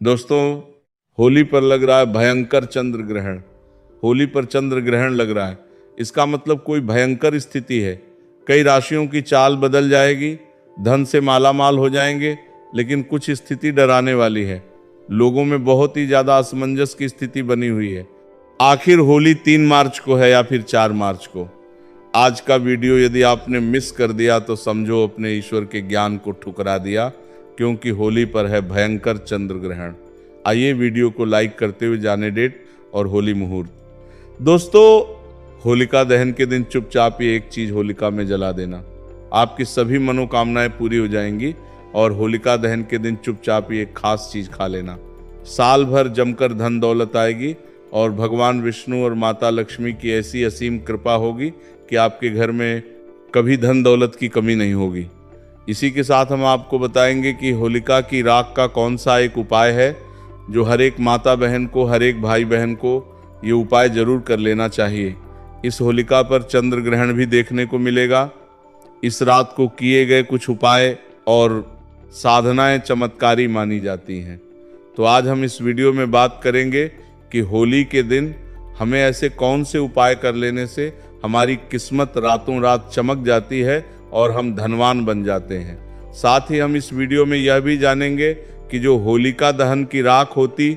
दोस्तों, होली पर लग रहा है भयंकर चंद्र ग्रहण। होली पर चंद्र ग्रहण लग रहा है, इसका मतलब कोई भयंकर स्थिति है। कई राशियों की चाल बदल जाएगी, धन से मालामाल हो जाएंगे, लेकिन कुछ स्थिति डराने वाली है। लोगों में बहुत ही ज्यादा असमंजस की स्थिति बनी हुई है। आखिर होली 3 मार्च को है या फिर 4 मार्च को? आज का वीडियो यदि आपने मिस कर दिया तो समझो अपने ईश्वर के ज्ञान को ठुकरा दिया, क्योंकि होली पर है भयंकर चंद्र ग्रहण। आइए वीडियो को लाइक करते हुए जाने डेट और होली मुहूर्त। दोस्तों, होलिका दहन के दिन चुपचाप ही एक चीज होलिका में जला देना, आपकी सभी मनोकामनाएं पूरी हो जाएंगी। और होलिका दहन के दिन चुपचाप ही एक खास चीज खा लेना, साल भर जमकर धन दौलत आएगी और भगवान विष्णु और माता लक्ष्मी की ऐसी असीम कृपा होगी कि आपके घर में कभी धन दौलत की कमी नहीं होगी। इसी के साथ हम आपको बताएंगे कि होलिका की राख का कौन सा एक उपाय है जो हर एक माता बहन को, हर एक भाई बहन को ये उपाय जरूर कर लेना चाहिए। इस होलिका पर चंद्र ग्रहण भी देखने को मिलेगा। इस रात को किए गए कुछ उपाय और साधनाएं चमत्कारी मानी जाती हैं। तो आज हम इस वीडियो में बात करेंगे कि होली के दिन हमें ऐसे कौन से उपाय कर लेने से हमारी किस्मत रातों रात चमक जाती है और हम धनवान बन जाते हैं। साथ ही हम इस वीडियो में यह भी जानेंगे कि जो होलिका दहन की राख होती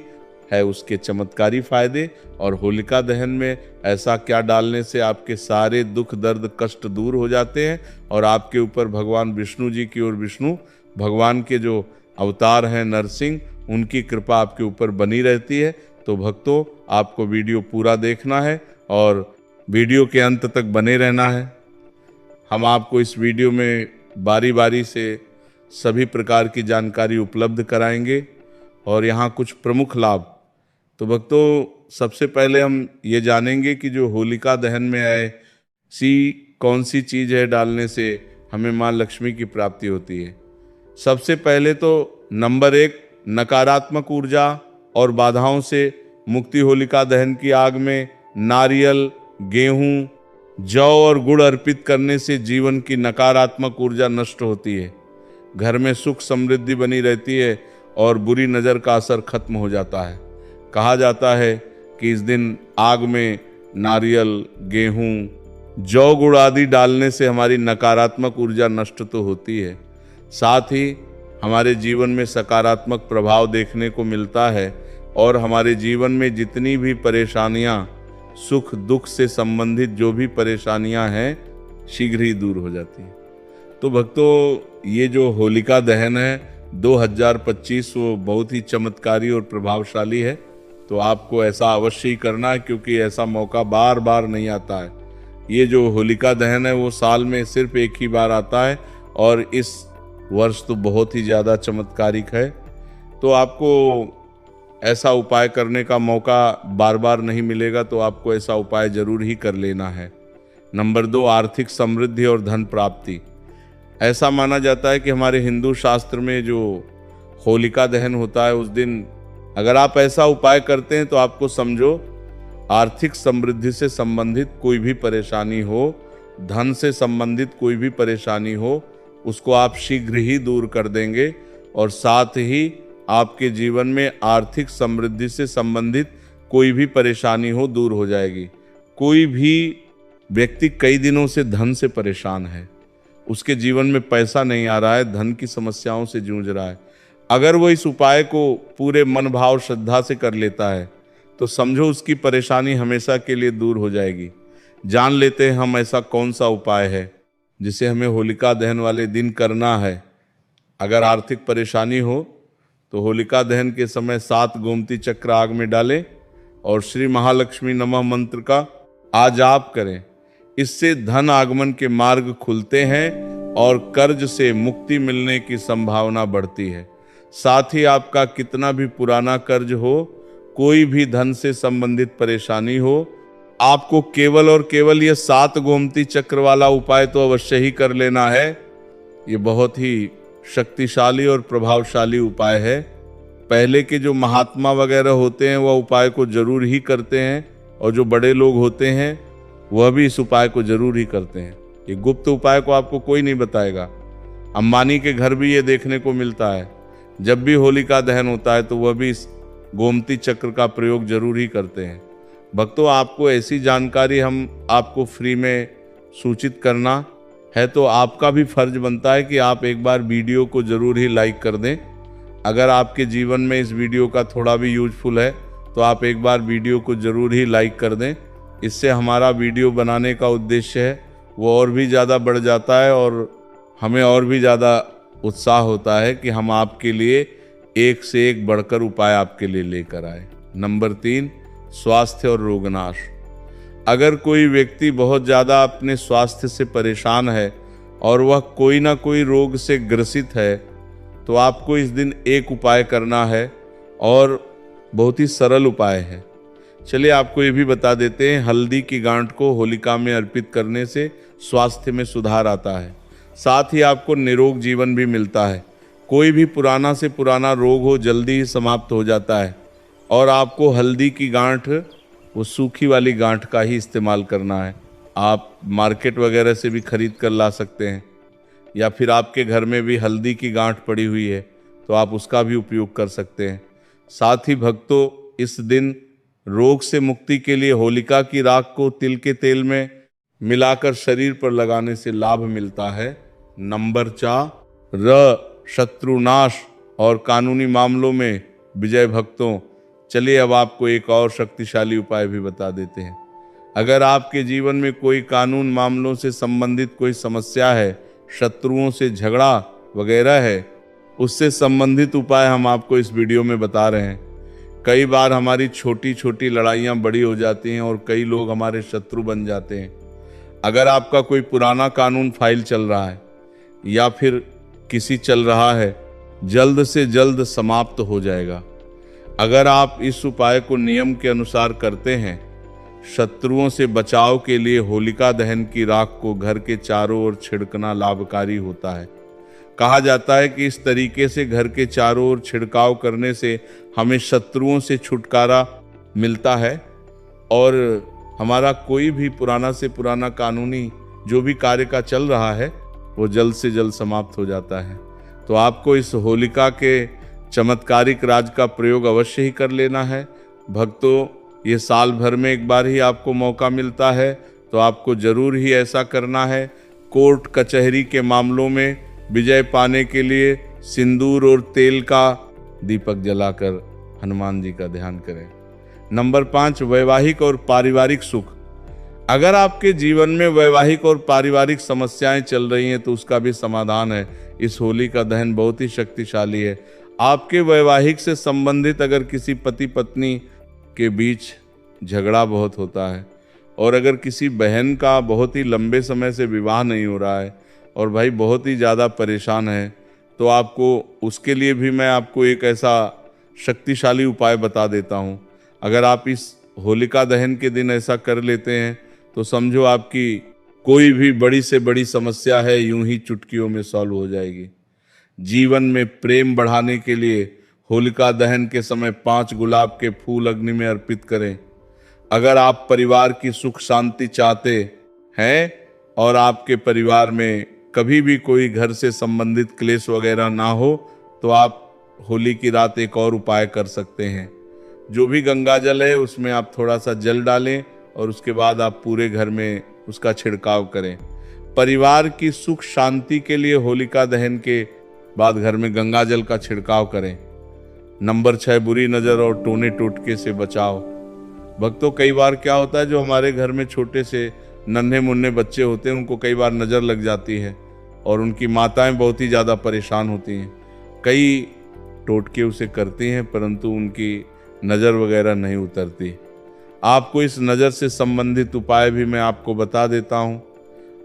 है उसके चमत्कारी फायदे, और होलिका दहन में ऐसा क्या डालने से आपके सारे दुख दर्द कष्ट दूर हो जाते हैं और आपके ऊपर भगवान विष्णु जी की, और विष्णु भगवान के जो अवतार हैं नरसिंह, उनकी कृपा आपके ऊपर बनी रहती है। तो भक्तों, आपको वीडियो पूरा देखना है और वीडियो के अंत तक बने रहना है। हम आपको इस वीडियो में बारी बारी से सभी प्रकार की जानकारी उपलब्ध कराएंगे और यहाँ कुछ प्रमुख लाभ। तो भक्तों, सबसे पहले हम ये जानेंगे कि जो होलिका दहन में ऐसी कौन सी चीज़ है डालने से हमें माँ लक्ष्मी की प्राप्ति होती है। सबसे पहले तो नंबर 1, नकारात्मक ऊर्जा और बाधाओं से मुक्ति। होलिका दहन की आग में नारियल, गेहूं, जौ और गुड़ अर्पित करने से जीवन की नकारात्मक ऊर्जा नष्ट होती है, घर में सुख समृद्धि बनी रहती है और बुरी नज़र का असर खत्म हो जाता है। कहा जाता है कि इस दिन आग में नारियल, गेहूं, जौ गुड़ आदि डालने से हमारी नकारात्मक ऊर्जा नष्ट तो होती है, साथ ही हमारे जीवन में सकारात्मक प्रभाव देखने को मिलता है और हमारे जीवन में जितनी भी परेशानियां, सुख दुख से संबंधित जो भी परेशानियां हैं, शीघ्र ही दूर हो जाती हैं। तो भक्तों, ये जो होलिका दहन है 2025 वो बहुत ही चमत्कारी और प्रभावशाली है। तो आपको ऐसा अवश्य ही करना है, क्योंकि ऐसा मौका बार बार नहीं आता है। ये जो होलिका दहन है वो साल में सिर्फ एक ही बार आता है और इस वर्ष तो बहुत ही ज़्यादा चमत्कारिक है। तो आपको ऐसा उपाय करने का मौका बार बार नहीं मिलेगा, तो आपको ऐसा उपाय जरूर ही कर लेना है। नंबर 2, आर्थिक समृद्धि और धन प्राप्ति। ऐसा माना जाता है कि हमारे हिंदू शास्त्र में जो होलिका दहन होता है उस दिन अगर आप ऐसा उपाय करते हैं तो आपको समझो आर्थिक समृद्धि से संबंधित कोई भी परेशानी हो, धन से संबंधित कोई भी परेशानी हो, उसको आप शीघ्र ही दूर कर देंगे और साथ ही आपके जीवन में आर्थिक समृद्धि से संबंधित कोई भी परेशानी हो दूर हो जाएगी। कोई भी व्यक्ति कई दिनों से धन से परेशान है, उसके जीवन में पैसा नहीं आ रहा है, धन की समस्याओं से जूझ रहा है, अगर वो इस उपाय को पूरे मन भाव श्रद्धा से कर लेता है तो समझो उसकी परेशानी हमेशा के लिए दूर हो जाएगी। जान लेते हैं हम ऐसा कौन सा उपाय है जिसे हमें होलिका दहन वाले दिन करना है। अगर आर्थिक परेशानी हो तो होलिका दहन के समय 7 गोमती चक्र आग में डालें और श्री महालक्ष्मी नमः मंत्र का आजाप करें। इससे धन आगमन के मार्ग खुलते हैं और कर्ज से मुक्ति मिलने की संभावना बढ़ती है। साथ ही आपका कितना भी पुराना कर्ज हो, कोई भी धन से संबंधित परेशानी हो, आपको केवल और केवल ये 7 गोमती चक्र वाला उपाय तो अवश्य ही कर लेना है। ये बहुत ही शक्तिशाली और प्रभावशाली उपाय है। पहले के जो महात्मा वगैरह होते हैं वह उपाय को जरूर ही करते हैं और जो बड़े लोग होते हैं वह भी इस उपाय को जरूर ही करते हैं। ये गुप्त उपाय को आपको कोई नहीं बताएगा। अंबानी के घर भी ये देखने को मिलता है। जब भी होलिका दहन होता है तो वह भी इस गोमती चक्र का प्रयोग जरूर ही करते हैं। भक्तों, आपको ऐसी जानकारी हम आपको फ्री में सूचित करना है तो आपका भी फर्ज बनता है कि आप एक बार वीडियो को जरूर ही लाइक कर दें। अगर आपके जीवन में इस वीडियो का थोड़ा भी यूजफुल है तो आप एक बार वीडियो को जरूर ही लाइक कर दें। इससे हमारा वीडियो बनाने का उद्देश्य है वो और भी ज़्यादा बढ़ जाता है और हमें और भी ज़्यादा उत्साह होता है कि हम आपके लिए एक से एक बढ़कर उपाय आपके लिए लेकर आए। नंबर 3, स्वास्थ्य और रोगनाश। अगर कोई व्यक्ति बहुत ज़्यादा अपने स्वास्थ्य से परेशान है और वह कोई ना कोई रोग से ग्रसित है तो आपको इस दिन एक उपाय करना है और बहुत ही सरल उपाय है। चलिए आपको ये भी बता देते हैं, हल्दी की गांठ को होलिका में अर्पित करने से स्वास्थ्य में सुधार आता है, साथ ही आपको निरोग जीवन भी मिलता है। कोई भी पुराना से पुराना रोग हो जल्दी ही समाप्त हो जाता है। और आपको हल्दी की गांठ, वो सूखी वाली गांठ का ही इस्तेमाल करना है। आप मार्केट वगैरह से भी खरीद कर ला सकते हैं या फिर आपके घर में भी हल्दी की गांठ पड़ी हुई है तो आप उसका भी उपयोग कर सकते हैं। साथ ही भक्तों, इस दिन रोग से मुक्ति के लिए होलिका की राख को तिल के तेल में मिलाकर शरीर पर लगाने से लाभ मिलता है। नंबर 4, शत्रुनाश और कानूनी मामलों में विजय। भक्तों, चलिए अब आपको एक और शक्तिशाली उपाय भी बता देते हैं। अगर आपके जीवन में कोई कानून मामलों से संबंधित कोई समस्या है, शत्रुओं से झगड़ा वगैरह है, उससे संबंधित उपाय हम आपको इस वीडियो में बता रहे हैं। कई बार हमारी छोटी छोटी लड़ाइयाँ बड़ी हो जाती हैं और कई लोग हमारे शत्रु बन जाते हैं। अगर आपका कोई पुराना कानून फाइल चल रहा है या फिर किसी चल रहा है, जल्द से जल्द समाप्त हो जाएगा। अगर आप इस उपाय को नियम के अनुसार करते हैं, शत्रुओं से बचाव के लिए होलिका दहन की राख को घर के चारों ओर छिड़कना लाभकारी होता है। कहा जाता है कि इस तरीके से घर के चारों ओर छिड़काव करने से हमें शत्रुओं से छुटकारा मिलता है और हमारा कोई भी पुराना से पुराना कानूनी जो भी कार्य का चल रहा है वो जल्द से जल्द समाप्त हो जाता है। तो आपको इस होलिका के चमत्कारिक राज का प्रयोग अवश्य ही कर लेना है। भक्तों, ये साल भर में एक बार ही आपको मौका मिलता है तो आपको जरूर ही ऐसा करना है। कोर्ट कचहरी के मामलों में विजय पाने के लिए सिंदूर और तेल का दीपक जलाकर हनुमान जी का ध्यान करें। नंबर 5, वैवाहिक और पारिवारिक सुख। अगर आपके जीवन में वैवाहिक और पारिवारिक समस्याएं चल रही हैं तो उसका भी समाधान है। इस होली का दहन बहुत ही शक्तिशाली है। आपके वैवाहिक से संबंधित अगर किसी पति पत्नी के बीच झगड़ा बहुत होता है और अगर किसी बहन का बहुत ही लंबे समय से विवाह नहीं हो रहा है और भाई बहुत ही ज़्यादा परेशान है, तो आपको उसके लिए भी मैं आपको एक ऐसा शक्तिशाली उपाय बता देता हूँ। अगर आप इस होलिका दहन के दिन ऐसा कर लेते हैं तो समझो आपकी कोई भी बड़ी से बड़ी समस्या है यूं ही चुटकियों में सॉल्व हो जाएगी। जीवन में प्रेम बढ़ाने के लिए होलिका दहन के समय 5 गुलाब के फूल अग्नि में अर्पित करें। अगर आप परिवार की सुख शांति चाहते हैं और आपके परिवार में कभी भी कोई घर से संबंधित क्लेश वगैरह ना हो तो आप होली की रात एक और उपाय कर सकते हैं। जो भी गंगा जल है उसमें आप थोड़ा सा जल डालें और उसके बाद आप पूरे घर में उसका छिड़काव करें। परिवार की सुख शांति के लिए होलिका दहन के बाद घर में गंगा जल का छिड़काव करें। नंबर 6, बुरी नज़र और टोने टोटके से बचाव। भक्तों, कई बार क्या होता है, जो हमारे घर में छोटे से नन्हे मुन्ने बच्चे होते हैं उनको कई बार नज़र लग जाती है और उनकी माताएं बहुत ही ज़्यादा परेशान होती हैं। कई टोटके उसे करती हैं परंतु उनकी नज़र वगैरह नहीं उतरती। आपको इस नज़र से संबंधित उपाय भी मैं आपको बता देता हूँ।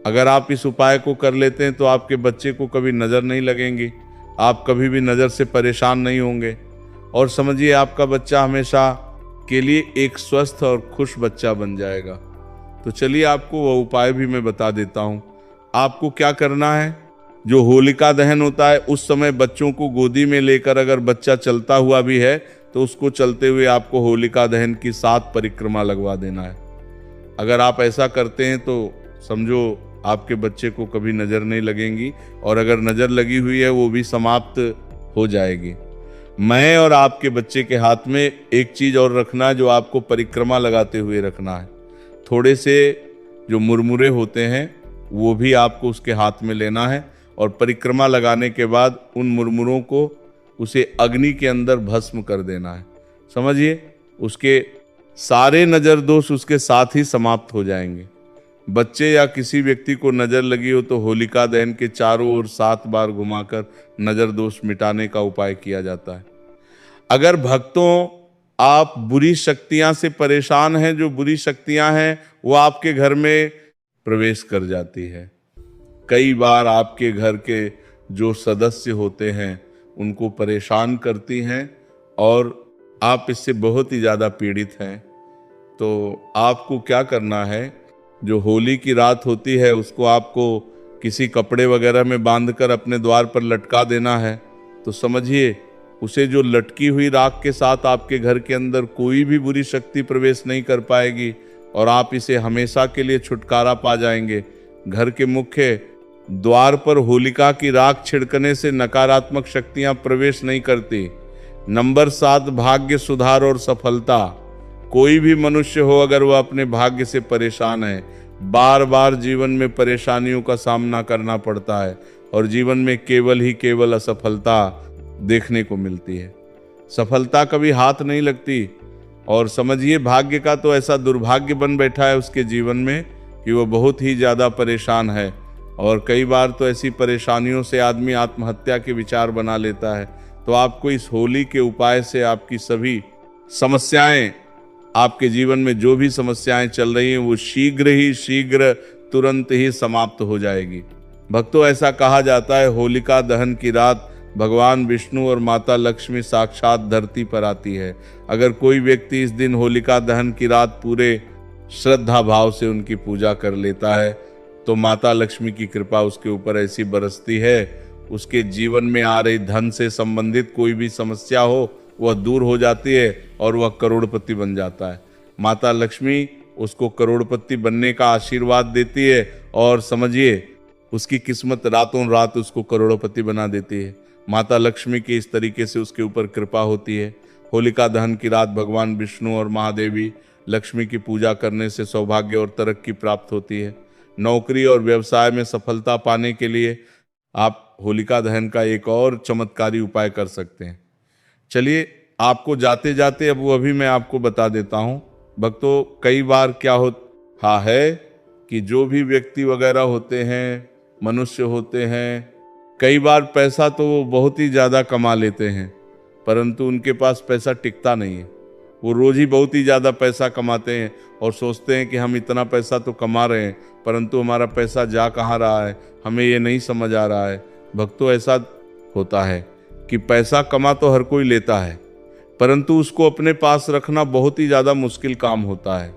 अगर आप इस उपाय को कर लेते हैं तो आपके बच्चे को कभी नज़र नहीं लगेंगी, आप कभी भी नज़र से परेशान नहीं होंगे और समझिए आपका बच्चा हमेशा के लिए एक स्वस्थ और खुश बच्चा बन जाएगा। तो चलिए आपको वह उपाय भी मैं बता देता हूँ। आपको क्या करना है, जो होलिका दहन होता है उस समय बच्चों को गोदी में लेकर अगर बच्चा चलता हुआ भी है तो उसको चलते हुए आपको होलिका दहन की 7 परिक्रमा लगवा देना है। अगर आप ऐसा करते हैं तो समझो आपके बच्चे को कभी नज़र नहीं लगेंगी और अगर नज़र लगी हुई है वो भी समाप्त हो जाएगी। मैं और आपके बच्चे के हाथ में एक चीज और रखना है जो आपको परिक्रमा लगाते हुए रखना है। थोड़े से जो मुरमुरे होते हैं वो भी आपको उसके हाथ में लेना है और परिक्रमा लगाने के बाद उन मुरमुरों को उसे अग्नि के अंदर भस्म कर देना है। समझिए, उसके सारे नजर दोष उसके साथ ही समाप्त हो जाएंगे। बच्चे या किसी व्यक्ति को नजर लगी हो तो होलिका दहन के चारों ओर 7 बार घुमाकर नजर दोष मिटाने का उपाय किया जाता है। अगर भक्तों आप बुरी शक्तियां से परेशान हैं, जो बुरी शक्तियां हैं वो आपके घर में प्रवेश कर जाती है। कई बार आपके घर के जो सदस्य होते हैं उनको परेशान करती हैं और आप इससे बहुत ही ज़्यादा पीड़ित हैं। तो आपको क्या करना है, जो होली की रात होती है उसको आपको किसी कपड़े वगैरह में बांधकर अपने द्वार पर लटका देना है। तो समझिए, उसे जो लटकी हुई राख के साथ आपके घर के अंदर कोई भी बुरी शक्ति प्रवेश नहीं कर पाएगी और आप इसे हमेशा के लिए छुटकारा पा जाएंगे। घर के मुख्य द्वार पर होलिका की राख छिड़कने से नकारात्मक शक्तियां प्रवेश नहीं करती। नंबर 7, भाग्य सुधार और सफलता। कोई भी मनुष्य हो, अगर वह अपने भाग्य से परेशान है, बार बार जीवन में परेशानियों का सामना करना पड़ता है और जीवन में केवल ही केवल असफलता देखने को मिलती है। सफलता कभी हाथ नहीं लगती और समझिए, भाग्य का तो ऐसा दुर्भाग्य बन बैठा है उसके जीवन में कि वो बहुत ही ज़्यादा परेशान है और कई बार तो ऐसी परेशानियों से आदमी आत्महत्या के विचार बना लेता है। तो आपको इस होली के उपाय से आपकी सभी समस्याएं, आपके जीवन में जो भी समस्याएं चल रही हैं वो शीघ्र तुरंत ही समाप्त हो जाएगी। भक्तों, ऐसा कहा जाता है होलिका दहन की रात भगवान विष्णु और माता लक्ष्मी साक्षात धरती पर आती है। अगर कोई व्यक्ति इस दिन होलिका दहन की रात पूरे श्रद्धा भाव से उनकी पूजा कर लेता है तो माता लक्ष्मी की कृपा उसके ऊपर ऐसी बरसती है, उसके जीवन में आ रही धन से संबंधित कोई भी समस्या हो वह दूर हो जाती है और वह करोड़पति बन जाता है। माता लक्ष्मी उसको करोड़पति बनने का आशीर्वाद देती है और समझिए, उसकी किस्मत रातों रात उसको करोड़पति बना देती है। माता लक्ष्मी की इस तरीके से उसके ऊपर कृपा होती है। होलिका दहन की रात भगवान विष्णु और महादेवी लक्ष्मी की पूजा करने से सौभाग्य और तरक्की प्राप्त होती है। नौकरी और व्यवसाय में सफलता पाने के लिए आप होलिका दहन का एक और चमत्कारी उपाय कर सकते हैं। चलिए, आपको जाते जाते अब वो अभी मैं आपको बता देता हूँ। भक्तों, कई बार क्या होता है कि जो भी व्यक्ति वगैरह होते हैं, मनुष्य होते हैं, कई बार पैसा तो वो बहुत ही ज़्यादा कमा लेते हैं परंतु उनके पास पैसा टिकता नहीं है। वो रोज ही बहुत ही ज़्यादा पैसा कमाते हैं और सोचते हैं कि हम इतना पैसा तो कमा रहे हैं परंतु हमारा पैसा जा कहाँ रहा है, हमें ये नहीं समझ आ रहा है। भक्तों, ऐसा होता है कि पैसा कमा तो हर कोई लेता है परंतु उसको अपने पास रखना बहुत ही ज़्यादा मुश्किल काम होता है।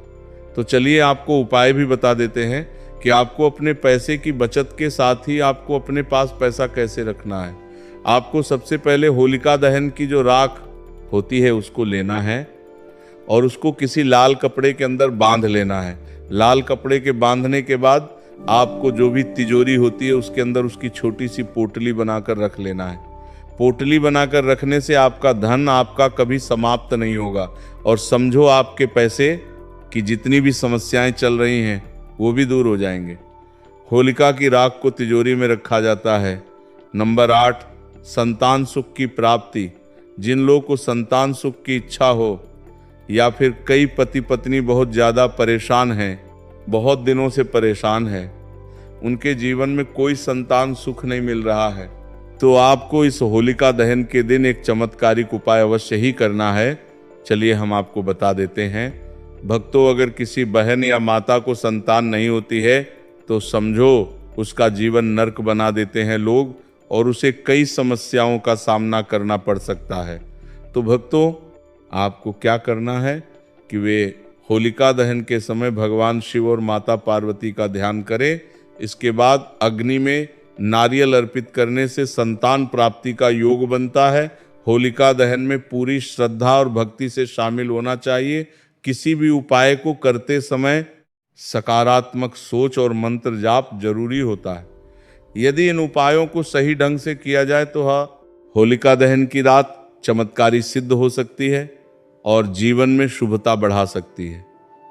तो चलिए, आपको उपाय भी बता देते हैं कि आपको अपने पैसे की बचत के साथ ही आपको अपने पास पैसा कैसे रखना है। आपको सबसे पहले होलिका दहन की जो राख होती है उसको लेना है और उसको किसी लाल कपड़े के अंदर बांध लेना है। लाल कपड़े के बांधने के बाद आपको जो भी तिजोरी होती है उसके अंदर उसकी छोटी सी पोटली बनाकर रख लेना है। पोटली बनाकर रखने से आपका धन आपका कभी समाप्त नहीं होगा और समझो, आपके पैसे की जितनी भी समस्याएं चल रही हैं वो भी दूर हो जाएंगे। होलिका की राख को तिजोरी में रखा जाता है। नंबर 8, संतान सुख की प्राप्ति। जिन लोगों को संतान सुख की इच्छा हो या फिर कई पति पत्नी बहुत ज़्यादा परेशान हैं, बहुत दिनों से परेशान हैं, उनके जीवन में कोई संतान सुख नहीं मिल रहा है, तो आपको इस होलिका दहन के दिन एक चमत्कारिक उपाय अवश्य ही करना है। चलिए, हम आपको बता देते हैं। भक्तों, अगर किसी बहन या माता को संतान नहीं होती है तो समझो उसका जीवन नर्क बना देते हैं लोग और उसे कई समस्याओं का सामना करना पड़ सकता है। तो भक्तों, आपको क्या करना है कि वे होलिका दहन के समय भगवान शिव और माता पार्वती का ध्यान करें। इसके बाद अग्नि में नारियल अर्पित करने से संतान प्राप्ति का योग बनता है। होलिका दहन में पूरी श्रद्धा और भक्ति से शामिल होना चाहिए। किसी भी उपाय को करते समय सकारात्मक सोच और मंत्र जाप जरूरी होता है। यदि इन उपायों को सही ढंग से किया जाए तो होलिका दहन की रात चमत्कारी सिद्ध हो सकती है और जीवन में शुभता बढ़ा सकती है।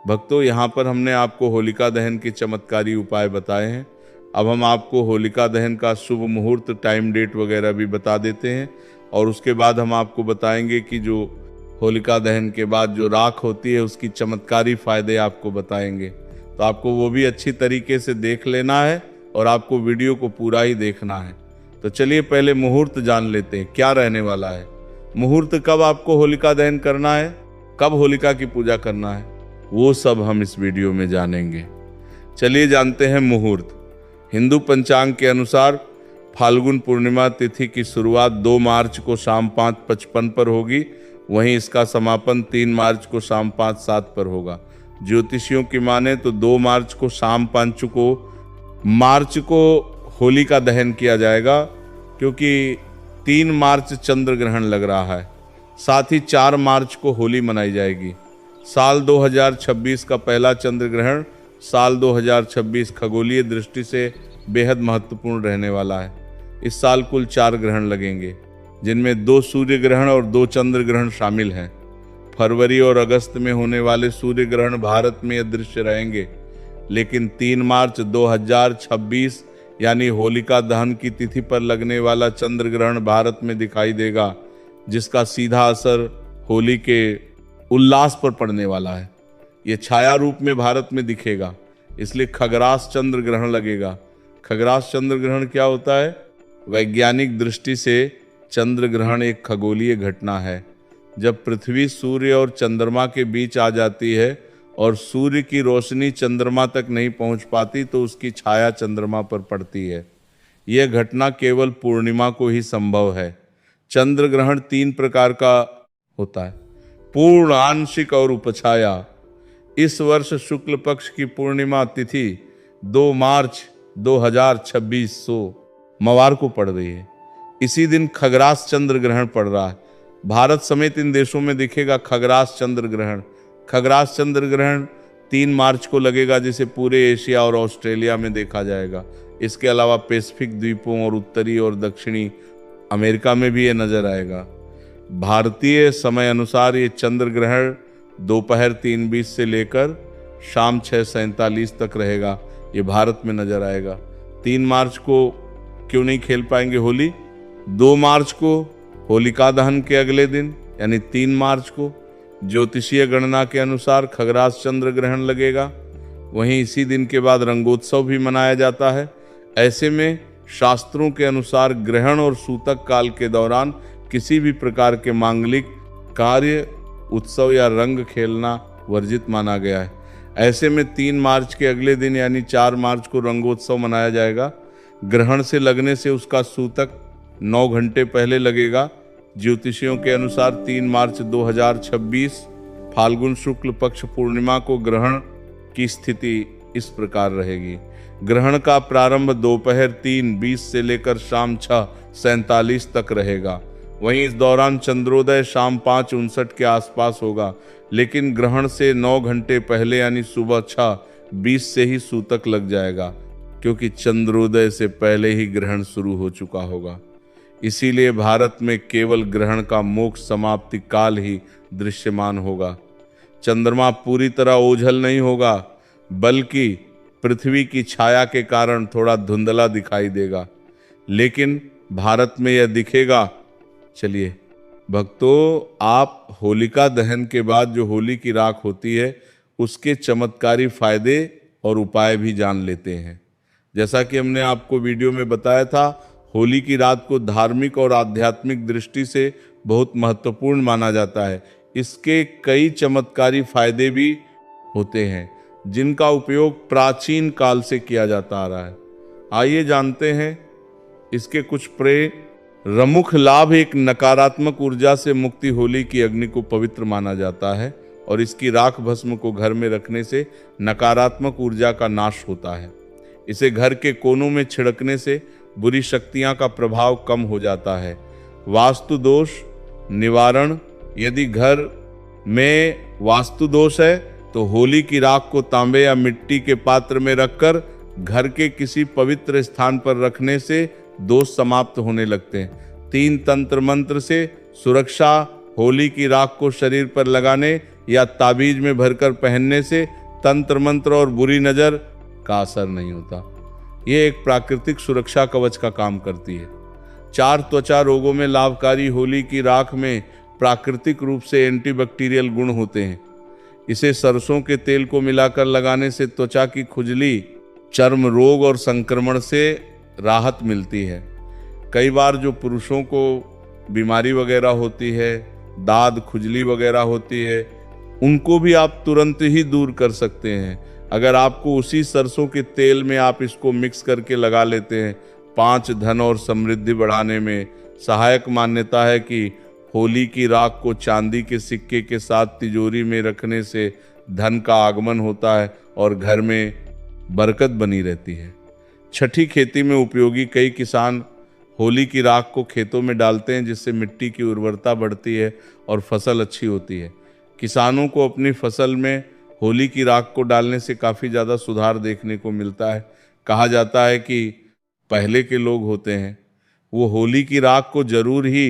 भक्तों, यहाँ पर हमने आपको होलिका दहन के चमत्कारी उपाय बताए हैं। अब हम आपको होलिका दहन का शुभ मुहूर्त, टाइम, डेट वगैरह भी बता देते हैं और उसके बाद हम आपको बताएंगे कि जो होलिका दहन के बाद जो राख होती है उसकी चमत्कारी फायदे आपको बताएंगे। तो आपको वो भी अच्छी तरीके से देख लेना है और आपको वीडियो को पूरा ही देखना है। तो चलिए पहले मुहूर्त जान लेते हैं क्या रहने वाला है। मुहूर्त कब आपको होलिका दहन करना है, कब होलिका की पूजा करना है, वो सब हम इस वीडियो में जानेंगे। चलिए जानते हैं मुहूर्त। हिंदू पंचांग के अनुसार फाल्गुन पूर्णिमा तिथि की शुरुआत 2 मार्च को शाम 5:55 पर होगी। वहीं इसका समापन 3 मार्च को शाम 5:07 पर होगा। ज्योतिषियों की माने तो 2 मार्च को शाम 5 को होलिका दहन किया जाएगा, क्योंकि 3 मार्च चंद्र ग्रहण लग रहा है। साथ ही 4 मार्च को होली मनाई जाएगी। साल 2026 का पहला चंद्र ग्रहण साल 2026 खगोलीय दृष्टि से बेहद महत्वपूर्ण रहने वाला है। इस साल कुल 4 ग्रहण लगेंगे, जिनमें 2 सूर्य ग्रहण और 2 चंद्र ग्रहण शामिल हैं। फरवरी और अगस्त में होने वाले सूर्य ग्रहण भारत में अदृश्य रहेंगे, लेकिन 3 मार्च 2026 यानी होलिका दहन की तिथि पर लगने वाला चंद्र ग्रहण भारत में दिखाई देगा, जिसका सीधा असर होली के उल्लास पर पड़ने वाला है। ये छाया रूप में भारत में दिखेगा, इसलिए खगरास चंद्र ग्रहण लगेगा। खगरास चंद्र ग्रहण क्या होता है? वैज्ञानिक दृष्टि से चंद्र ग्रहण एक खगोलीय घटना है। जब पृथ्वी, सूर्य और चंद्रमा के बीच आ जाती है और सूर्य की रोशनी चंद्रमा तक नहीं पहुंच पाती, तो उसकी छाया चंद्रमा पर पड़ती है। यह घटना केवल पूर्णिमा को ही संभव है। चंद्र ग्रहण 3 प्रकार का होता है: पूर्ण, आंशिक और उपछाया। इस वर्ष शुक्ल पक्ष की पूर्णिमा तिथि 2 मार्च 2026 मवार को पड़ रही है। इसी दिन खगरास चंद्र ग्रहण पड़ रहा है। भारत समेत इन देशों में दिखेगा खगरास चंद्र ग्रहण। खगरास चंद्र ग्रहण 3 मार्च को लगेगा, जिसे पूरे एशिया और ऑस्ट्रेलिया में देखा जाएगा। इसके अलावा पैसिफिक द्वीपों और उत्तरी और दक्षिणी अमेरिका में भी ये नजर आएगा। भारतीय समय अनुसार ये चंद्र ग्रहण दोपहर 3:20 से लेकर शाम 6:47 तक रहेगा। ये भारत में नजर आएगा। 3 मार्च को क्यों नहीं खेल पाएंगे होली? 2 मार्च को होलिका दहन के अगले दिन यानी 3 मार्च को ज्योतिषीय गणना के अनुसार खगरास चंद्र ग्रहण लगेगा। वहीं इसी दिन के बाद रंगोत्सव भी मनाया जाता है। ऐसे में शास्त्रों के अनुसार ग्रहण और सूतक काल के दौरान किसी भी प्रकार के मांगलिक कार्य, उत्सव या रंग खेलना वर्जित माना गया है। ऐसे में 3 मार्च के अगले दिन यानी 4 मार्च को रंगोत्सव मनाया जाएगा। ग्रहण से लगने से उसका सूतक 9 घंटे पहले लगेगा। ज्योतिषियों के अनुसार 3 मार्च 2026 फाल्गुन शुक्ल पक्ष पूर्णिमा को ग्रहण की स्थिति इस प्रकार रहेगी। ग्रहण का प्रारंभ दोपहर 3:20 से लेकर शाम 6:47 तक रहेगा। वहीं इस दौरान चंद्रोदय शाम 5:59 के आसपास होगा, लेकिन ग्रहण से 9 घंटे पहले यानी सुबह 6:20 से ही सूतक लग जाएगा, क्योंकि चंद्रोदय से पहले ही ग्रहण शुरू हो चुका होगा। इसीलिए भारत में केवल ग्रहण का मोक्ष समाप्ति काल ही दृश्यमान होगा। चंद्रमा पूरी तरह ओझल नहीं होगा, बल्कि पृथ्वी की छाया के कारण थोड़ा धुंधला दिखाई देगा, लेकिन भारत में यह दिखेगा। चलिए भक्तों, आप होलिका दहन के बाद जो होली की राख होती है उसके चमत्कारी फायदे और उपाय भी जान लेते हैं। जैसा कि हमने आपको वीडियो में बताया था, होली की रात को धार्मिक और आध्यात्मिक दृष्टि से बहुत महत्वपूर्ण माना जाता है। इसके कई चमत्कारी फायदे भी होते हैं, जिनका उपयोग प्राचीन काल से किया जाता आ रहा है। आइए जानते हैं इसके कुछ प्रमुख लाभ। एक नकारात्मक ऊर्जा से मुक्ति। होली की अग्नि को पवित्र माना जाता है और इसकी राख भस्म को घर में रखने से नकारात्मक ऊर्जा का नाश होता है। इसे घर के कोनों में छिड़कने से बुरी शक्तियां का प्रभाव कम हो जाता है। वास्तु दोष निवारण। यदि घर में वास्तु दोष है तो होली की राख को तांबे या मिट्टी के पात्र में रखकर घर के किसी पवित्र स्थान पर रखने से दोष समाप्त होने लगते हैं। 3 तंत्र मंत्र से सुरक्षा होली की राख को शरीर पर लगाने या ताबीज में भरकर पहनने से तंत्र मंत्र और बुरी नजर का असर नहीं होता। ये एक प्राकृतिक सुरक्षा कवच का काम करती है। 4 त्वचा रोगों में लाभकारी होली की राख में प्राकृतिक रूप से एंटीबैक्टीरियल गुण होते हैं। इसे सरसों के तेल को मिलाकर लगाने से त्वचा की खुजली, चर्म रोग और संक्रमण से राहत मिलती है। कई बार जो पुरुषों को बीमारी वगैरह होती है, दाद खुजली वगैरह होती है, उनको भी आप तुरंत ही दूर कर सकते हैं। अगर आपको उसी सरसों के तेल में आप इसको मिक्स करके लगा लेते हैं। 5 धन और समृद्धि बढ़ाने में सहायक मान्यता है कि होली की राख को चांदी के सिक्के के साथ तिजोरी में रखने से धन का आगमन होता है और घर में बरकत बनी रहती है। छठी खेती में उपयोगी कई किसान होली की राख को खेतों में डालते हैं, जिससे मिट्टी की उर्वरता बढ़ती है और फसल अच्छी होती है। किसानों को अपनी फसल में होली की राख को डालने से काफ़ी ज़्यादा सुधार देखने को मिलता है। कहा जाता है कि पहले के लोग होते हैं वो होली की राख को जरूर ही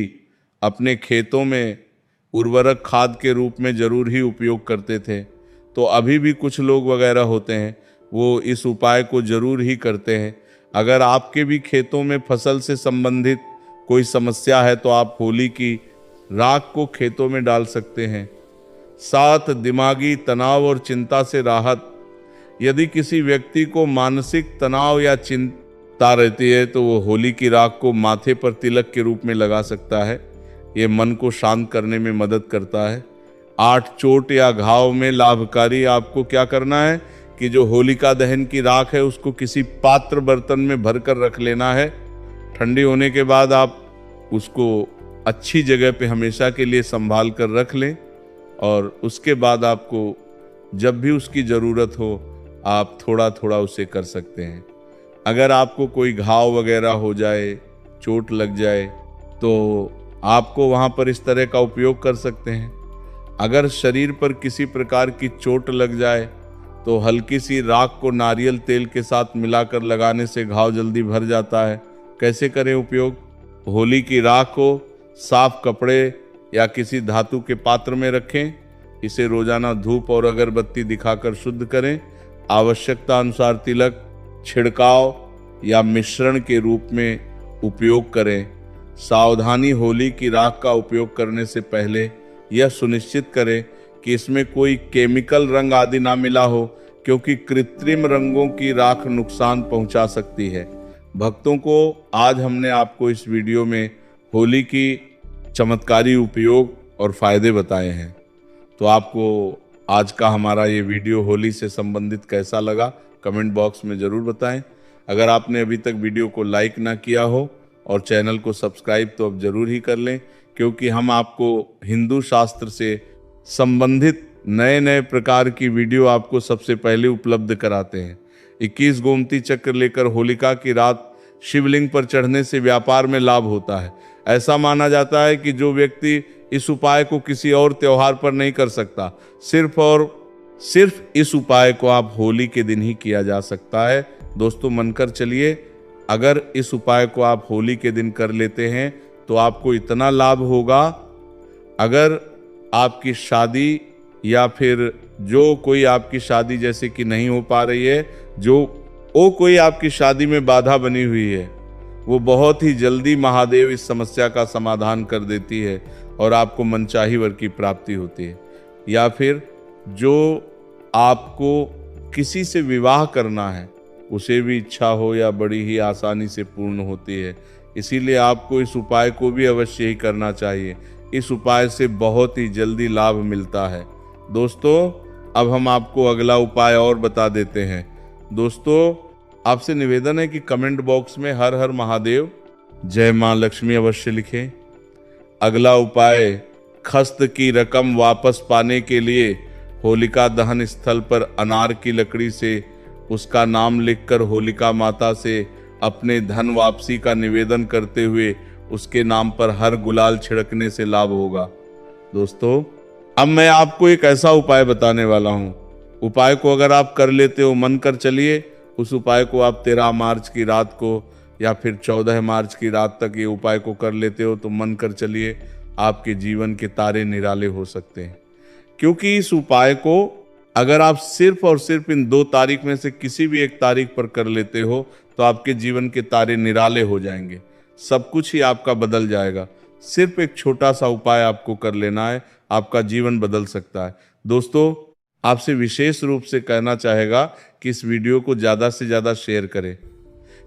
अपने खेतों में उर्वरक खाद के रूप में जरूर ही उपयोग करते थे। तो अभी भी कुछ लोग वगैरह होते हैं वो इस उपाय को जरूर ही करते हैं। अगर आपके भी खेतों में फसल से संबंधित कोई समस्या है तो आप होली की राख को खेतों में डाल सकते हैं। 7 दिमागी तनाव और चिंता से राहत। यदि किसी व्यक्ति को मानसिक तनाव या चिंता रहती है तो वो होली की राख को माथे पर तिलक के रूप में लगा सकता है। ये मन को शांत करने में मदद करता है। 8 चोट या घाव में लाभकारी। आपको क्या करना है कि जो होलिका दहन की राख है उसको किसी पात्र बर्तन में भरकर रख लेना है। ठंडी होने के बाद आप उसको अच्छी जगह पे हमेशा के लिए संभाल कर रख लें और उसके बाद आपको जब भी उसकी ज़रूरत हो आप थोड़ा थोड़ा उसे कर सकते हैं। अगर आपको कोई घाव वगैरह हो जाए, चोट लग जाए तो आपको वहाँ पर इस तरह का उपयोग कर सकते हैं। अगर शरीर पर किसी प्रकार की चोट लग जाए तो हल्की सी राख को नारियल तेल के साथ मिलाकर लगाने से घाव जल्दी भर जाता है। कैसे करें उपयोग? होली की राख को साफ कपड़े या किसी धातु के पात्र में रखें। इसे रोजाना धूप और अगरबत्ती दिखाकर शुद्ध करें। आवश्यकता अनुसार तिलक, छिड़काव या मिश्रण के रूप में उपयोग करें। सावधानी, होली की राख का उपयोग करने से पहले यह सुनिश्चित करें कि इसमें कोई केमिकल रंग आदि ना मिला हो, क्योंकि कृत्रिम रंगों की राख नुकसान पहुंचा सकती है। भक्तों को आज हमने आपको इस वीडियो में होली की चमत्कारी उपयोग और फायदे बताए हैं। तो आपको आज का हमारा ये वीडियो होली से संबंधित कैसा लगा कमेंट बॉक्स में ज़रूर बताएं। अगर आपने अभी तक वीडियो को लाइक ना किया हो और चैनल को सब्सक्राइब तो अब ज़रूर ही कर लें, क्योंकि हम आपको हिंदू शास्त्र से संबंधित नए नए प्रकार की वीडियो आपको सबसे पहले उपलब्ध कराते हैं। 21 गोमती चक्र लेकर होलिका की रात शिवलिंग पर चढ़ने से व्यापार में लाभ होता है। ऐसा माना जाता है कि जो व्यक्ति इस उपाय को किसी और त्योहार पर नहीं कर सकता, सिर्फ और सिर्फ इस उपाय को आप होली के दिन ही किया जा सकता है। दोस्तों मनकर चलिए, अगर इस उपाय को आप होली के दिन कर लेते हैं तो आपको इतना लाभ होगा। अगर आपकी शादी या फिर जो कोई आपकी शादी जैसे कि नहीं हो पा रही है, कोई आपकी शादी में बाधा बनी हुई है, वो बहुत ही जल्दी महादेव इस समस्या का समाधान कर देती है और आपको मनचाही वर की प्राप्ति होती है। या फिर जो आपको किसी से विवाह करना है उसे भी इच्छा हो या बड़ी ही आसानी से पूर्ण होती है। इसीलिए आपको इस उपाय को भी अवश्य ही करना चाहिए। इस उपाय से बहुत ही जल्दी लाभ मिलता है। दोस्तों अब हम आपको अगला उपाय और बता देते हैं। दोस्तों आपसे निवेदन है कि कमेंट बॉक्स में हर हर महादेव, जय मां लक्ष्मी अवश्य लिखें। अगला उपाय, खस्त की रकम वापस पाने के लिए होलिका दहन स्थल पर अनार की लकड़ी से उसका नाम लिखकर होलिका माता से अपने धन वापसी का निवेदन करते हुए उसके नाम पर हर गुलाल छिड़कने से लाभ होगा। दोस्तों अब मैं आपको एक ऐसा उपाय बताने वाला हूँ। उपाय को अगर आप कर लेते हो, मन कर चलिए, उस उपाय को आप 13 मार्च की रात को या फिर 14 मार्च की रात तक ये उपाय को कर लेते हो तो मन कर चलिए आपके जीवन के तारे निराले हो सकते हैं। क्योंकि इस उपाय को अगर आप सिर्फ और सिर्फ इन 2 तारीख में से किसी भी एक तारीख पर कर लेते हो तो आपके जीवन के तारे निराले हो जाएंगे, सब कुछ ही आपका बदल जाएगा। सिर्फ एक छोटा सा उपाय आपको कर लेना है, आपका जीवन बदल सकता है। दोस्तों, आपसे विशेष रूप से कहना चाहेगा कि इस वीडियो को ज़्यादा से ज़्यादा शेयर करें।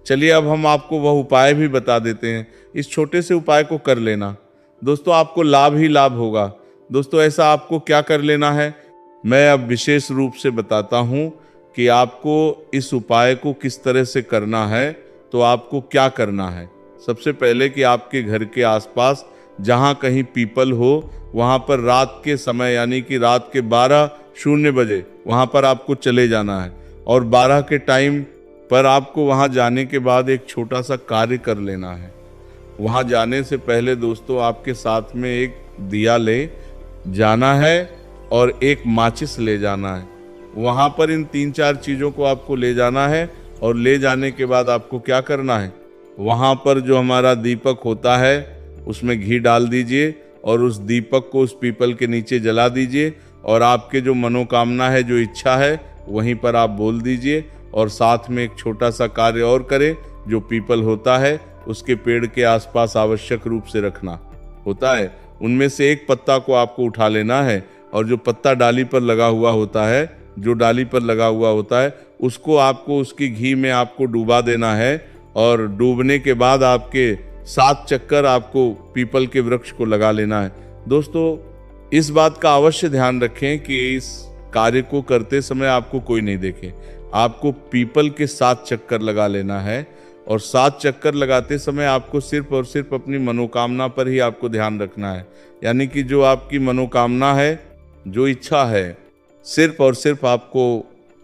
चलिए अब हम आपको वह उपाय भी बता देते हैं। इस छोटे से उपाय को कर लेना दोस्तों, आपको लाभ ही लाभ होगा। दोस्तों, ऐसा आपको क्या कर लेना है, मैं अब विशेष रूप से बताता हूँ कि आपको इस उपाय को किस तरह से करना है। तो आपको क्या करना है, सबसे पहले कि आपके घर के आसपास जहाँ कहीं पीपल हो वहाँ पर रात के समय यानी कि रात के 12:00 बजे वहाँ पर आपको चले जाना है। और 12 के टाइम पर आपको वहाँ जाने के बाद एक छोटा सा कार्य कर लेना है। वहाँ जाने से पहले दोस्तों आपके साथ में एक दिया ले जाना है और एक माचिस ले जाना है। वहाँ पर इन 3-4 चीज़ों को आपको ले जाना है। और ले जाने के बाद आपको क्या करना है, वहाँ पर जो हमारा दीपक होता है उसमें घी डाल दीजिए और उस दीपक को उस पीपल के नीचे जला दीजिए। और आपके जो मनोकामना है, जो इच्छा है, वहीं पर आप बोल दीजिए। और साथ में एक छोटा सा कार्य और करें, जो पीपल होता है उसके पेड़ के आसपास आवश्यक रूप से रखना होता है। उनमें से एक पत्ता को आपको उठा लेना है और जो पत्ता डाली पर लगा हुआ होता है, जो डाली पर लगा हुआ होता है, उसको आपको उसकी घी में आपको डुबा देना है। और डूबने के बाद आपके 7 चक्कर आपको पीपल के वृक्ष को लगा लेना है। दोस्तों, इस बात का अवश्य ध्यान रखें कि इस कार्य को करते समय आपको कोई नहीं देखे। आपको पीपल के 7 चक्कर लगा लेना है। और 7 चक्कर लगाते समय आपको सिर्फ और सिर्फ अपनी मनोकामना पर ही आपको ध्यान रखना है। यानी कि जो आपकी मनोकामना है, जो इच्छा है, सिर्फ और सिर्फ आपको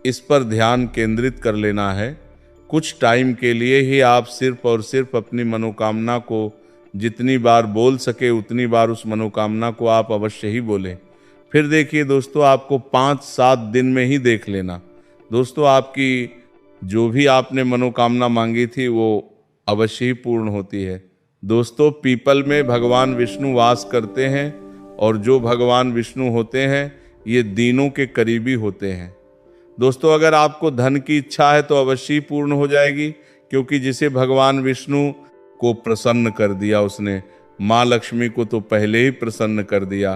इस पर ध्यान केंद्रित कर लेना है। कुछ टाइम के लिए ही आप सिर्फ और सिर्फ अपनी मनोकामना को जितनी बार बोल सके उतनी बार उस मनोकामना को आप अवश्य ही बोलें। फिर देखिए दोस्तों, आपको 5-7 दिन में ही देख लेना। दोस्तों, आपकी जो भी आपने मनोकामना मांगी थी वो अवश्य ही पूर्ण होती है। दोस्तों, पीपल में भगवान विष्णु वास करते हैं और जो भगवान विष्णु होते हैं ये दीनों के करीबी होते हैं। दोस्तों, अगर आपको धन की इच्छा है तो अवश्य ही पूर्ण हो जाएगी, क्योंकि जिसे भगवान विष्णु को प्रसन्न कर दिया उसने माँ लक्ष्मी को तो पहले ही प्रसन्न कर दिया,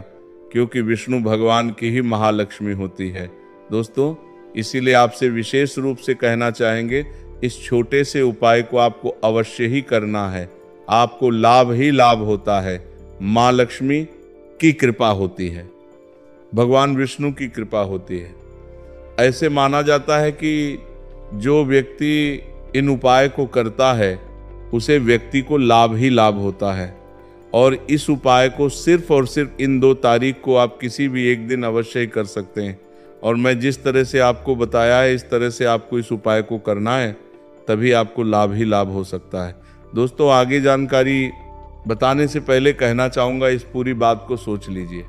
क्योंकि विष्णु भगवान की ही महालक्ष्मी होती है। दोस्तों, इसीलिए आपसे विशेष रूप से कहना चाहेंगे, इस छोटे से उपाय को आपको अवश्य ही करना है। आपको लाभ ही लाभ होता है। माँ लक्ष्मी की कृपा होती है, भगवान विष्णु की कृपा होती है। ऐसे माना जाता है कि जो व्यक्ति इन उपाय को करता है उसे व्यक्ति को लाभ ही लाभ होता है। और इस उपाय को सिर्फ और सिर्फ इन 2 तारीख को आप किसी भी एक दिन अवश्य ही कर सकते हैं। और मैं जिस तरह से आपको बताया है इस तरह से आपको इस उपाय को करना है, तभी आपको लाभ ही लाभ हो सकता है। दोस्तों, आगे जानकारी बताने से पहले कहना चाहूँगा, इस पूरी बात को सोच लीजिए।